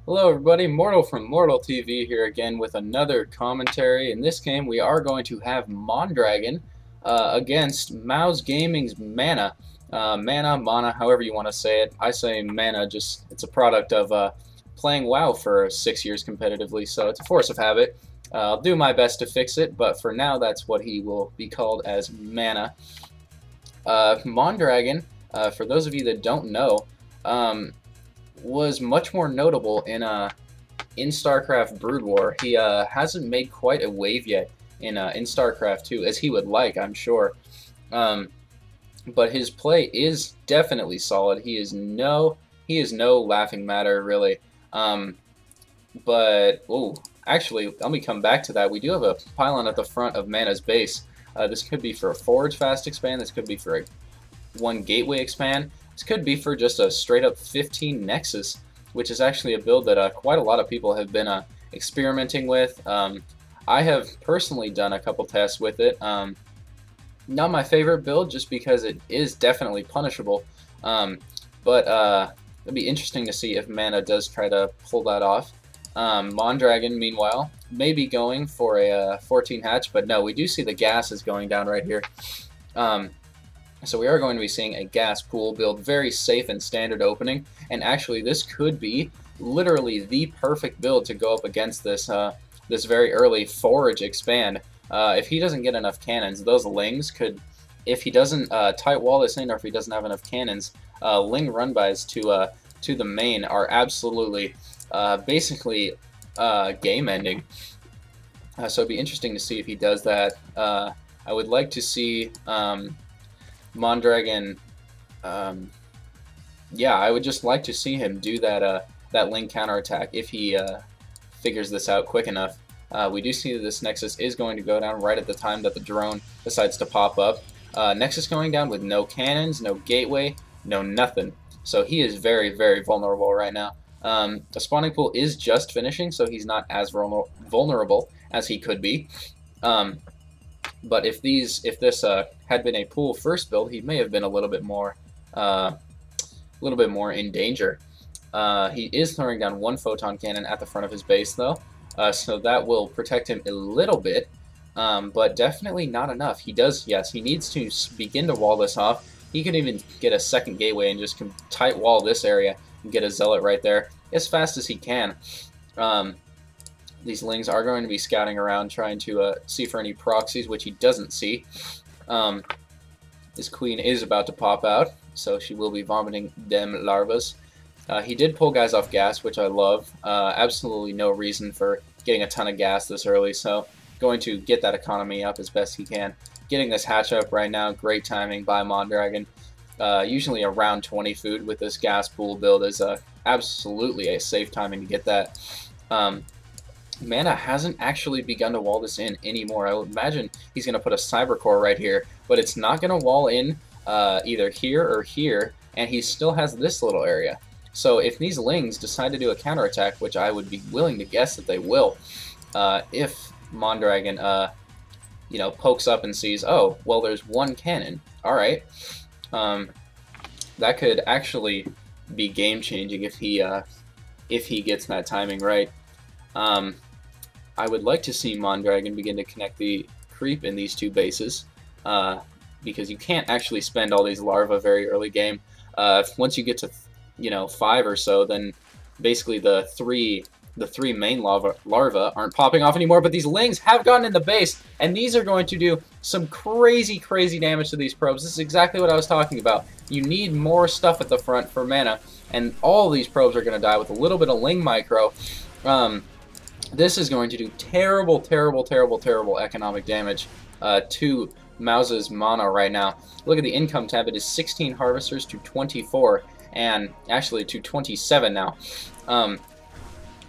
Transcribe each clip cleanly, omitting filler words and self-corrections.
Hello everybody, Mortal from Mortal TV here again with another commentary. In this game we are going to have MYMMondragon against mouzGaming's Mana. Mana, however you want to say it. I say Mana, just it's a product of playing WoW for 6 years competitively, so it's a force of habit. I'll do my best to fix it, but for now that's what he will be called as Mana. MYMMondragon, for those of you that don't know, was much more notable in StarCraft Brood War. He hasn't made quite a wave yet in StarCraft 2, as he would like, I'm sure. But his play is definitely solid. He is no laughing matter, really. But actually, let me come back to that. We do have a pylon at the front of Mana's base. This could be for a forage fast expand. This could be for a 1 gateway expand. This could be for just a straight up 15 Nexus, which is actually a build that quite a lot of people have been experimenting with. I have personally done a couple tests with it. Not my favorite build, just because it is definitely punishable. But it'd be interesting to see if Mana does try to pull that off. MYMMondragon, meanwhile, may be going for a 14 hatch, but no, we do see the gas is going down right here. So we are going to be seeing a gas pool build, very safe and standard opening, and actually this could be literally the perfect build to go up against this this very early forage expand. If he doesn't get enough cannons, those lings could, if he doesn't tight wall this in, or if he doesn't have enough cannons, ling run-bys to the main are absolutely basically game ending. So it'd be interesting to see if he does that. I would like to see MYMMondragon, yeah, I would just like to see him do that that ling counterattack if he figures this out quick enough. We do see that this Nexus is going to go down right at the time that the drone decides to pop up. Nexus going down with no cannons, no gateway, no nothing. So he is very, very vulnerable right now. The spawning pool is just finishing, so he's not as vulnerable as he could be. But if this had been a pool first build, he may have been a little bit more in danger. He is throwing down 1 photon cannon at the front of his base, though, so that will protect him a little bit, but definitely not enough. He does, yes, he needs to begin to wall this off. He could even get a second gateway and just tight wall this area and get a zealot right there as fast as he can. These lings are going to be scouting around, trying to see for any proxies, which he doesn't see. This queen is about to pop out, so she will be vomiting them larvas. He did pull guys off gas, which I love. Absolutely no reason for getting a ton of gas this early, so going to get that economy up as best he can. Getting this hatch up right now, great timing by MYMMondragon. Usually around 20 food with this gas pool build is absolutely a safe timing to get that. Mana hasn't actually begun to wall this in anymore. I would imagine he's going to put a cyber core right here, but it's not going to wall in either here or here, and he still has this little area. So if these lings decide to do a counterattack, which I would be willing to guess that they will, if MYMMondragon you know, pokes up and sees, oh, well, there's 1 cannon, alright, that could actually be game-changing if he gets that timing right. I would like to see MYMMondragon begin to connect the creep in these 2 bases, because you can't actually spend all these larvae very early game. Once you get to, you know, 5 or so, then basically the three main larvae aren't popping off anymore, but these lings have gotten in the base, and these are going to do some crazy damage to these probes. This is exactly what I was talking about. You need more stuff at the front for mana, and all these probes are going to die with a little bit of ling micro. This is going to do terrible economic damage to mouzMaNa right now. Look at the income tab. It is 16 harvesters to 24, and actually to 27 now.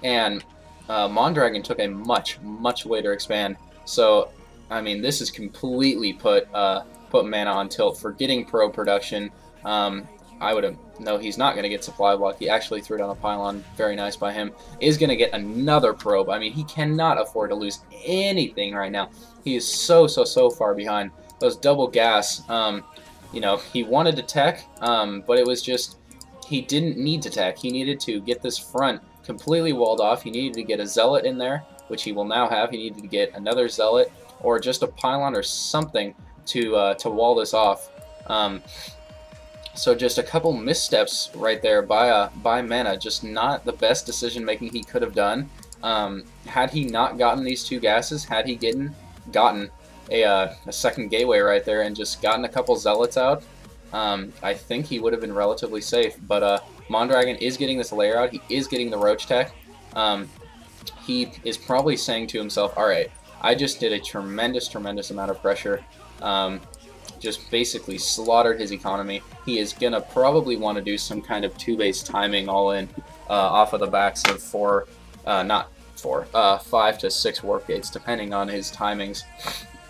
MYMMondragon took a much later expand. So, I mean, this has completely put Mana on tilt for getting pro production. I would have... No, he's not going to get supply block. He actually threw down a pylon. Very nice by him. Is going to get another probe. I mean, he cannot afford to lose anything right now. He is so far behind. Those double gas, you know, he wanted to tech, but it was just... He didn't need to tech. He needed to get this front completely walled off. He needed to get a Zealot in there, which he will now have. He needed to get another Zealot or just a Pylon or something to wall this off. So just a couple missteps right there by MYMMondragon. Just not the best decision making he could have done. Had he not gotten these 2 gases, had he gotten a second gateway right there and just gotten a couple Zealots out, I think he would have been relatively safe. But MYMMondragon is getting this layer out. He is getting the Roach Tech. He is probably saying to himself, alright, I just did a tremendous amount of pressure. Just basically slaughtered his economy. He is going to probably want to do some kind of 2-base timing all in off of the backs of 5 to 6 warp gates, depending on his timings.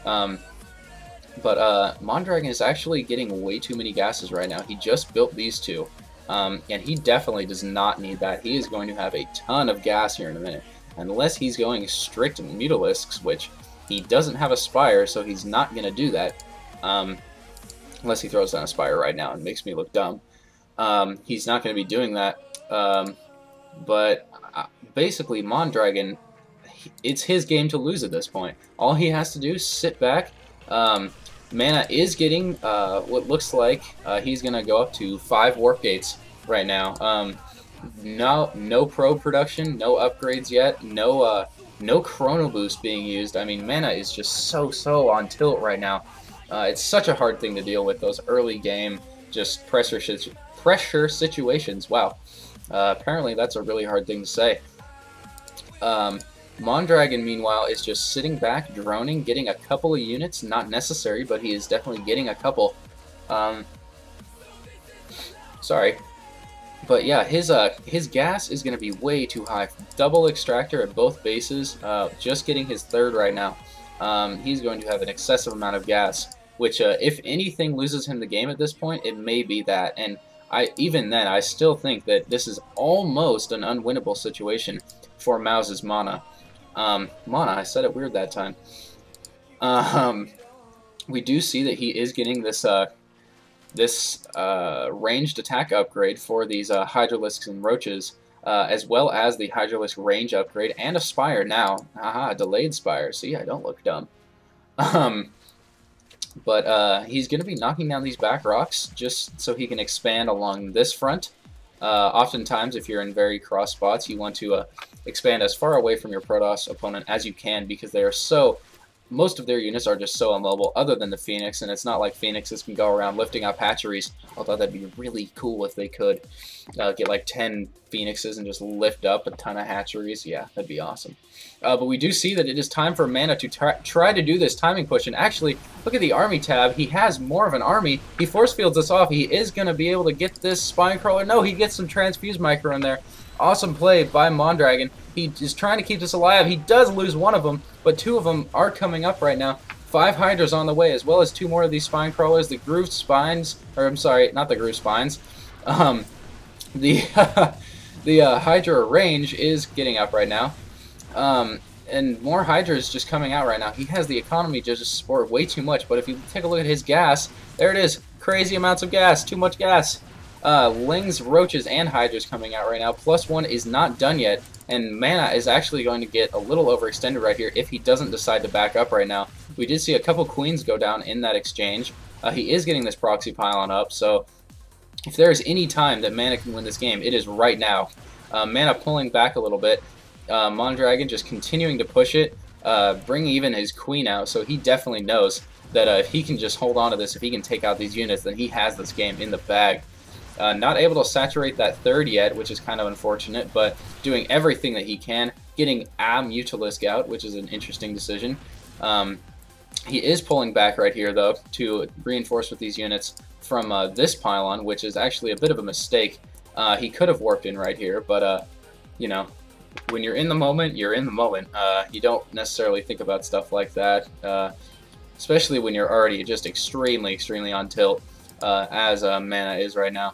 But MYMMondragon is actually getting way too many gases right now. He just built these 2, and he definitely does not need that. He is going to have a ton of gas here in a minute, unless he's going strict Mutalisks, which he doesn't have a Spire, so he's not going to do that. Unless he throws down a Spire right now and makes me look dumb. He's not going to be doing that. But basically, MYMMondragon, it's his game to lose at this point. All he has to do is sit back. Mana is getting what looks like he's going to go up to 5 Warp Gates right now. No probe production, no upgrades yet, no Chrono Boost being used. I mean, Mana is just so on tilt right now. It's such a hard thing to deal with, those early game just pressure situations. Wow. Apparently that's a really hard thing to say. MYMMondragon, meanwhile, is just sitting back, droning, getting a couple of units. Not necessary, but he is definitely getting a couple. Sorry. But yeah, his gas is going to be way too high. Double extractor at both bases, just getting his 3rd right now. He's going to have an excessive amount of gas, which if anything loses him the game at this point, it may be that. And even then, I still think that this is almost an unwinnable situation for mouzMaNa. Mana, I said it weird that time. We do see that he is getting this ranged attack upgrade for these Hydralisks and Roaches, as well as the Hydralisk range upgrade and a Spire now. Haha, delayed Spire. See, I don't look dumb. But he's going to be knocking down these back rocks just so he can expand along this front. Oftentimes, if you're in very cross spots, you want to expand as far away from your Protoss opponent as you can, because they are most of their units are just so immobile, other than the Phoenix, and it's not like Phoenixes can go around lifting up hatcheries, although that'd be really cool if they could get like 10 Phoenixes and just lift up a ton of hatcheries. Yeah, that'd be awesome. But we do see that it is time for Mana to try to do this timing push, and actually, look at the army tab. He has more of an army. He force fields us off. He is going to be able to get this Spine Crawler. No, he gets some Transfuse Micro in there. Awesome play by MYMMondragon. He is trying to keep this alive. He does lose one of them, but 2 of them are coming up right now. 5 Hydras on the way, as well as 2 more of these Spine Crawlers. The Groove Spines, or I'm sorry, not the Groove Spines. The Hydra range is getting up right now. And more Hydras just coming out right now. He has the economy to just support way too much, but if you take a look at his gas, there it is. Crazy amounts of gas. Too much gas. Lings, Roaches, and Hydras coming out right now. +1 is not done yet, and Mana is actually going to get a little overextended right here if he doesn't decide to back up right now. We did see a couple Queens go down in that exchange. He is getting this Proxy Pylon up, so if there is any time that Mana can win this game, it is right now. Mana pulling back a little bit. MYMMondragon just continuing to push it, bring even his Queen out, so he definitely knows that if he can just hold on to this, if he can take out these units, then he has this game in the bag. Not able to saturate that 3rd yet, which is kind of unfortunate, but doing everything that he can, getting a Mutalisk out, which is an interesting decision. He is pulling back right here, though, to reinforce with these units from this pylon, which is actually a bit of a mistake. He could have warped in right here, but, you know, when you're in the moment, you're in the moment. You don't necessarily think about stuff like that, especially when you're already just extremely on tilt, as Mana is right now.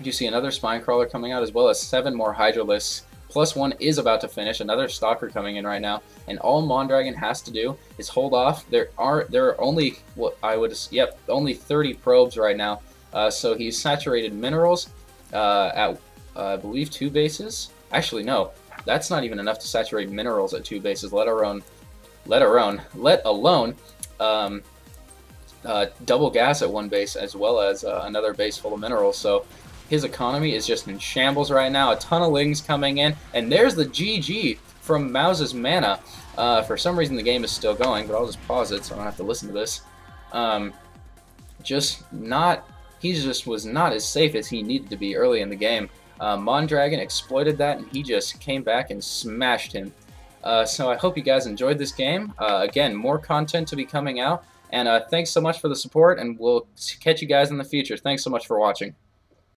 You see another Spine Crawler coming out, as well as 7 more Hydralisks. +1 is about to finish. Another Stalker coming in right now, and all MYMMondragon has to do is hold off. There are only only 30 probes right now. So he's saturated minerals at I believe 2 bases. Actually, no. That's not even enough to saturate minerals at 2 bases, let alone um, double gas at 1 base as well as another base full of minerals. So his economy is just in shambles right now. A ton of lings coming in, and there's the GG from mouzMaNa. For some reason the game is still going, but I'll just pause it so I don't have to listen to this. He just was not as safe as he needed to be early in the game. MYMMondragon exploited that, and he just came back and smashed him. So I hope you guys enjoyed this game. Again, more content to be coming out. And thanks so much for the support, and we'll catch you guys in the future. Thanks so much for watching.